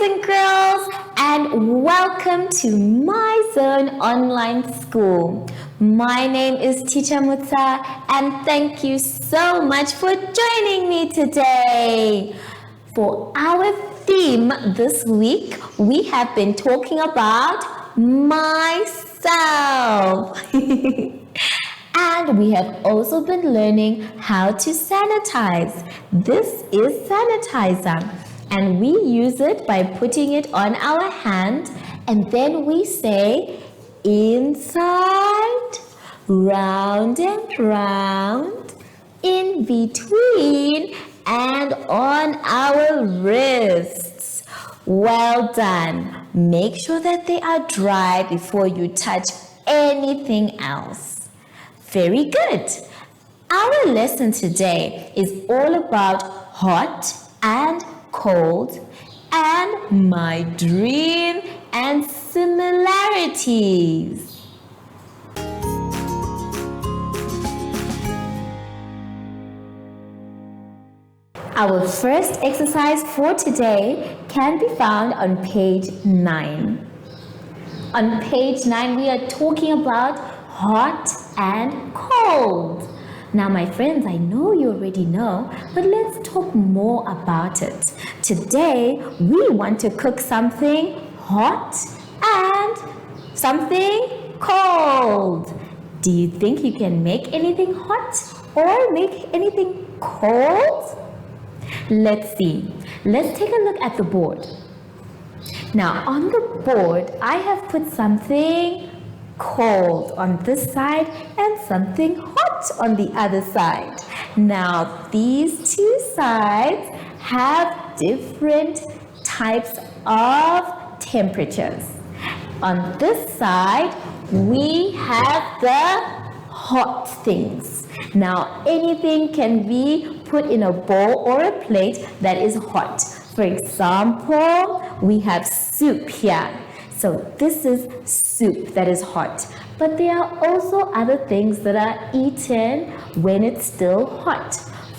and girls, and welcome to My Zone Online School. My name is Teacher Mutsa, and thank you so much for joining me today. For our theme this week, we have been talking about myself. And we have also been learning how to sanitize. This is sanitizer, and we use it by putting it on our hand, and then we say inside, round and round, in between, and on our wrists. Well done. Make sure that they are dry before you touch anything else. Very good. Our lesson today is all about hot and cold and my dream and similarities. Our first exercise for today can be found on page 9. On page 9, we are talking about hot and cold. Now, my friends, I know you already know, but let's talk more about it. Today, we want to cook something hot and something cold. Do you think you can make anything hot or make anything cold? Let's see. Let's take a look at the board. Now, on the board, I have put something cold on this side and something hot on the other side. Now, these two sides have different types of temperatures. On this side, we have the hot things. Now, anything can be put in a bowl or a plate that is hot. For example, we have soup here. So this is soup that is hot. But there are also other things that are eaten when it's still hot.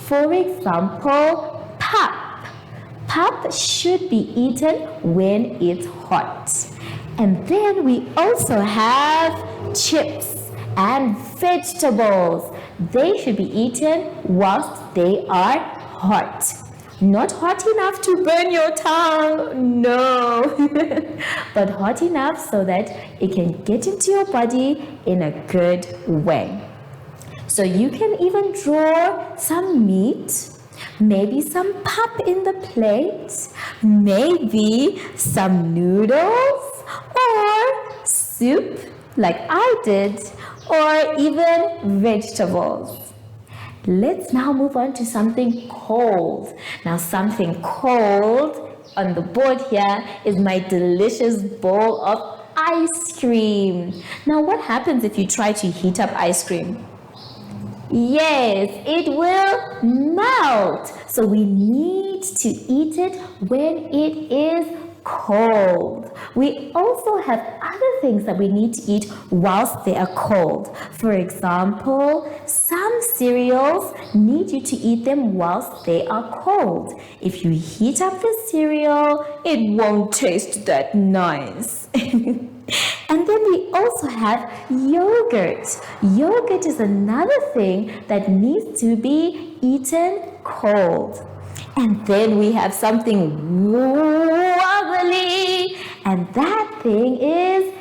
For example, pap. Pap should be eaten when it's hot. And then we also have chips and vegetables. They should be eaten whilst they are hot. Not hot enough to burn your tongue, no, but hot enough so that it can get into your body in a good way. So you can even draw some meat, maybe some pap in the plate, maybe some noodles or soup like I did, or even vegetables. Let's now move on to something cold. Now, something cold on the board here is my delicious bowl of ice cream. Now, what happens if you try to heat up ice cream? Yes, it will melt. So we need to eat it when it is cold. We also have other things that we need to eat whilst they are cold. For example, some cereals need you to eat them whilst they are cold. If you heat up the cereal, it won't taste that nice. And then we also have yogurt. Yogurt is another thing that needs to be eaten cold. And then we have something wobbly, and that thing is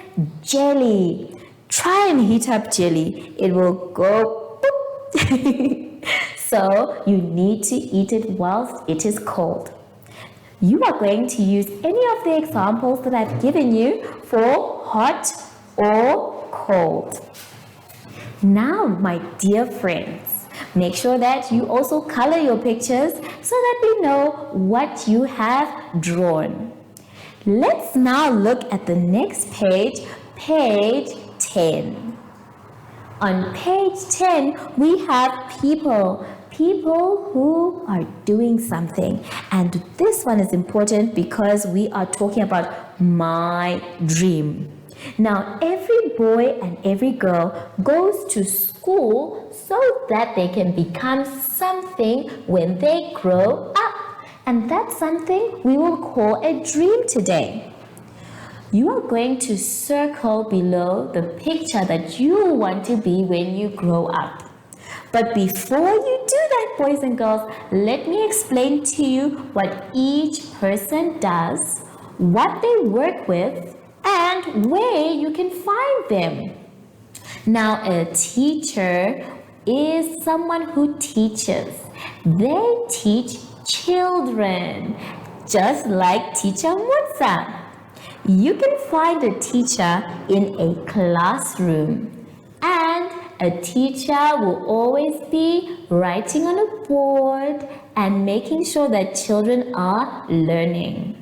jelly. Try and heat up jelly. It will go boop. So you need to eat it whilst it is cold. You are going to use any of the examples that I've given you for hot or cold. Now, my dear friends, make sure that you also color your pictures so that we know what you have drawn. Let's now look at the next page, page 10. On page 10, we have people who are doing something. And this one is important because we are talking about my dream. Now, every boy and every girl goes to school so that they can become something when they grow up. And that's something we will call a dream today. You are going to circle below the picture that you want to be when you grow up. But before you do that, boys and girls, let me explain to you what each person does, what they work with, and where you can find them. Now, a teacher is someone who teaches. They teach children, just like Teacher Mutsa. You can find a teacher in a classroom, and a teacher will always be writing on a board and making sure that children are learning.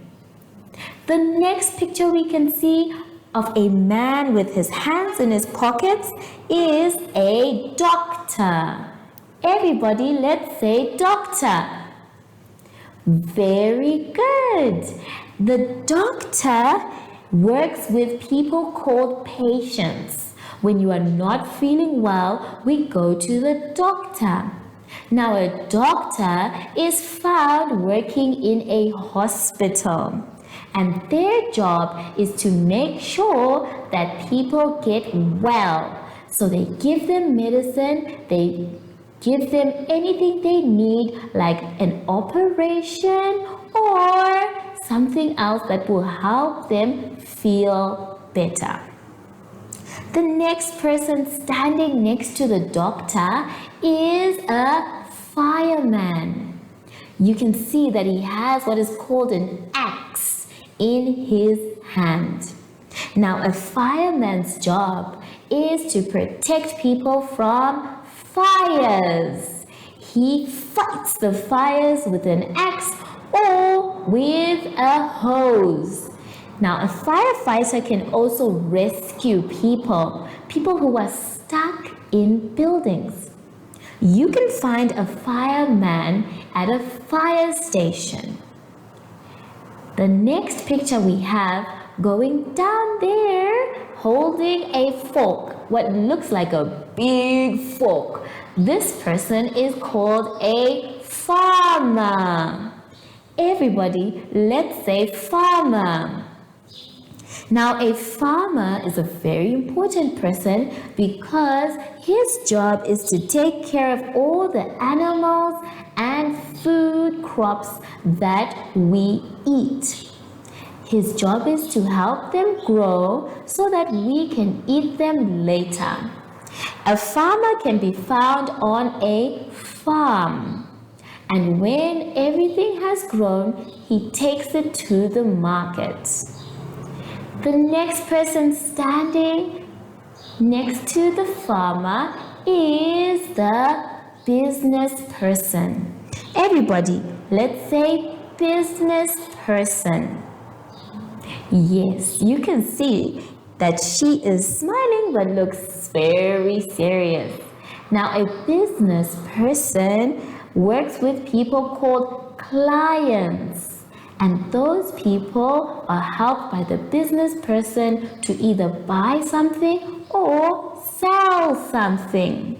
The next picture we can see of a man with his hands in his pockets is a doctor. Everybody, let's say doctor. Very good. The doctor works with people called patients. When you are not feeling well, we go to the doctor. Now, a doctor is found working in a hospital, and their job is to make sure that people get well. So they give them medicine, they give them anything they need, like an operation or something else that will help them feel better. The next person standing next to the doctor is a fireman. You can see that he has what is called an axe in his hand. Now, a fireman's job is to protect people from fires. He fights the fires with an axe or with a hose. Now, a firefighter can also rescue people who are stuck in buildings. You can find a fireman at a fire station. The next picture we have going down there, holding a fork, what looks like a big fork. This person is called a farmer. Everybody, let's say farmer. Now, a farmer is a very important person because his job is to take care of all the animals and food crops that we eat. His job is to help them grow so that we can eat them later. A farmer can be found on a farm, and when everything has grown, he takes it to the market. The next person standing next to the farmer is the business person. Everybody, let's say business person. Yes, you can see that she is smiling but looks very serious. Now, a business person works with people called clients. And those people are helped by the business person to either buy something or sell something.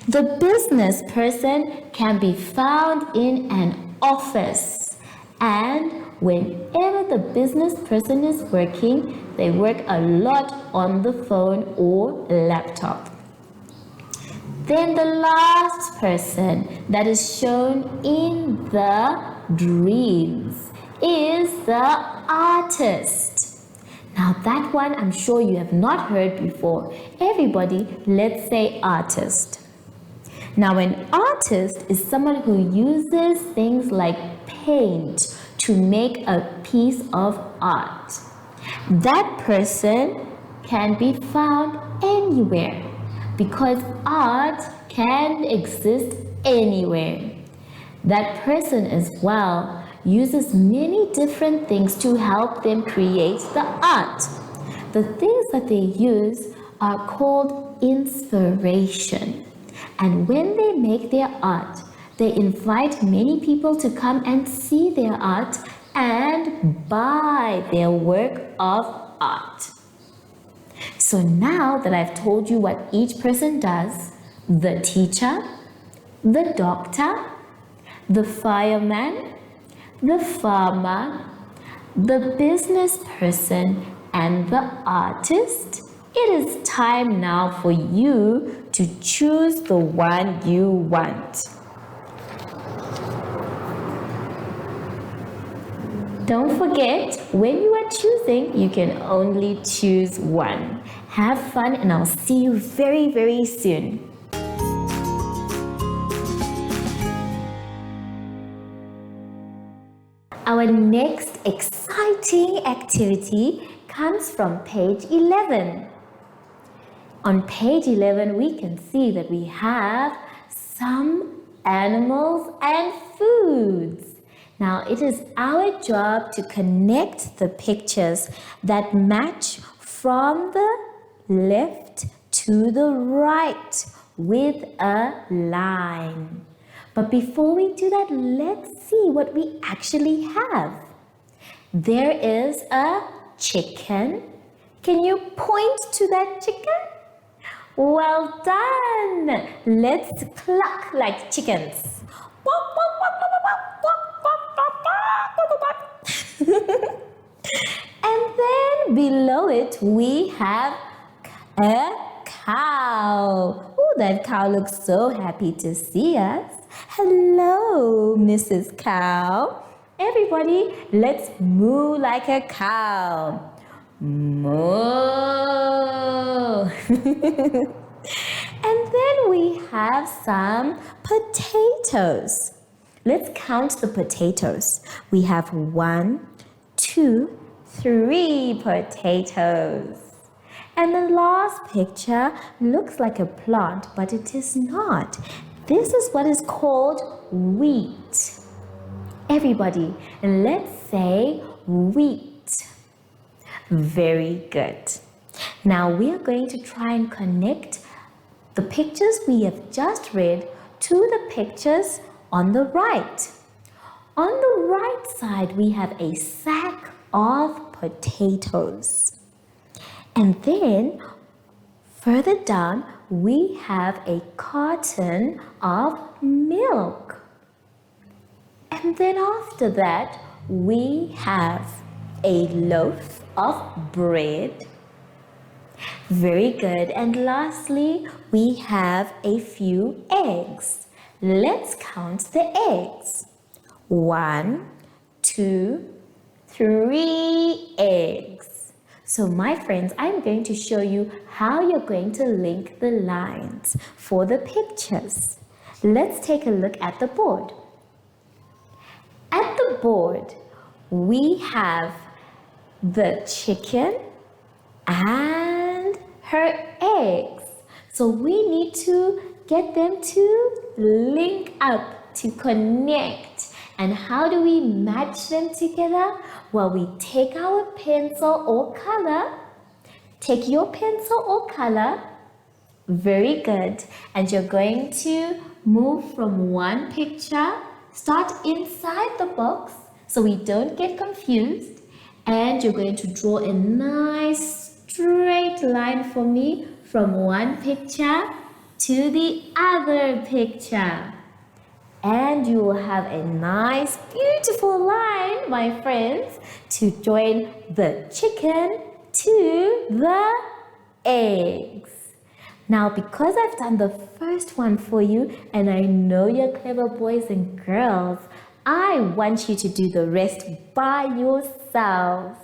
The business person can be found in an office, and whenever the business person is working, they work a lot on the phone or laptop. Then the last person that is shown in the dreams is the artist. Now that one I'm sure you have not heard before. Everybody, let's say artist. Now, an artist is someone who uses things like paint to make a piece of art. That person can be found anywhere because art can exist anywhere. That person as well uses many different things to help them create the art. The things that they use are called inspiration. And when they make their art, they invite many people to come and see their art and buy their work of art. So now that I've told you what each person does, the teacher, the doctor, the fireman, the farmer, the business person, and the artist, it is time now for you to choose the one you want. Don't forget, when you are choosing, you can only choose one. Have fun, and I'll see you very, very soon. Our next exciting activity comes from page 11. On page 11, we can see that we have some animals and foods. Now, it is our job to connect the pictures that match from the left to the right with a line. But before we do that, let's see what we actually have. There is a chicken. Can you point to that chicken? Well done! Let's cluck like chickens. And then below it we have a cow. Oh, that cow looks so happy to see us. Hello, Mrs. Cow. Everybody, let's moo like a cow. Moo. And then we have some potatoes. Let's count the potatoes. We have 1, 2, 3 potatoes. And the last picture looks like a plant, but it is not. This is what is called wheat. Everybody, let's say wheat. Very good. Now we are going to try and connect the pictures we have just read to the pictures on the right. On the right side, we have a sack of potatoes. And then further down, we have a carton of milk. And then after that, we have a loaf of bread. Very good. And lastly, we have a few eggs. Let's count the eggs. 1, 2, 3 eggs. So my friends, I'm going to show you how you're going to link the lines for the pictures. Let's take a look at the board. At the board, we have the chicken and her eggs. So we need to get them to link up, to connect. And how do we match them together? Well, we take our pencil or color. Take your pencil or color. Very good. And you're going to move from one picture. Start inside the box so we don't get confused. And you're going to draw a nice straight line for me from one picture to the other picture. And you will have a nice, beautiful line, my friends, to join the chicken to the eggs. Now, because I've done the first one for you, and I know you're clever boys and girls, I want you to do the rest by yourselves.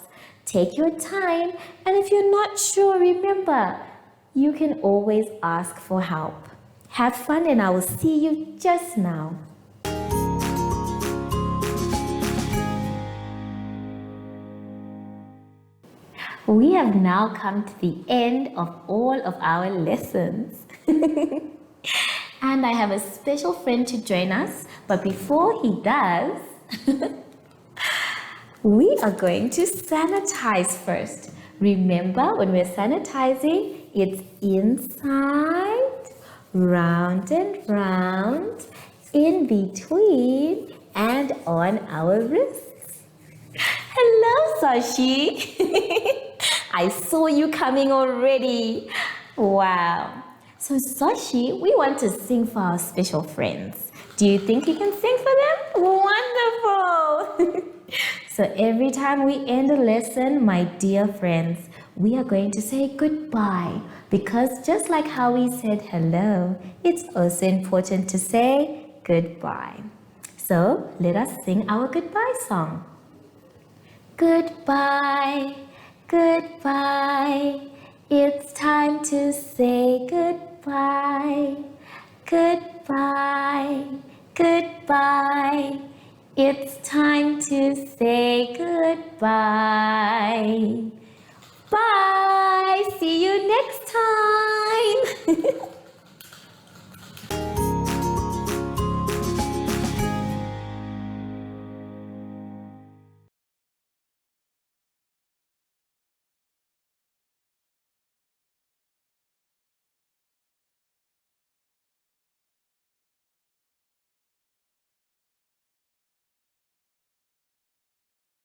Take your time, and if you're not sure, remember, you can always ask for help. Have fun, and I will see you just now. We have now come to the end of all of our lessons. And I have a special friend to join us, but before he does, we are going to sanitize first. Remember, when we're sanitizing, it's inside, round and round, in between, and on our wrists. Hello, Sashi. I saw you coming already. Wow. So, Sashi, we want to sing for our special friends. Do you think you can sing for them? Wonderful. So every time we end a lesson, my dear friends, we are going to say goodbye because just like how we said hello, it's also important to say goodbye. So let us sing our goodbye song. Goodbye, goodbye, it's time to say goodbye. Goodbye, goodbye, it's time to say goodbye. Bye, see you next time.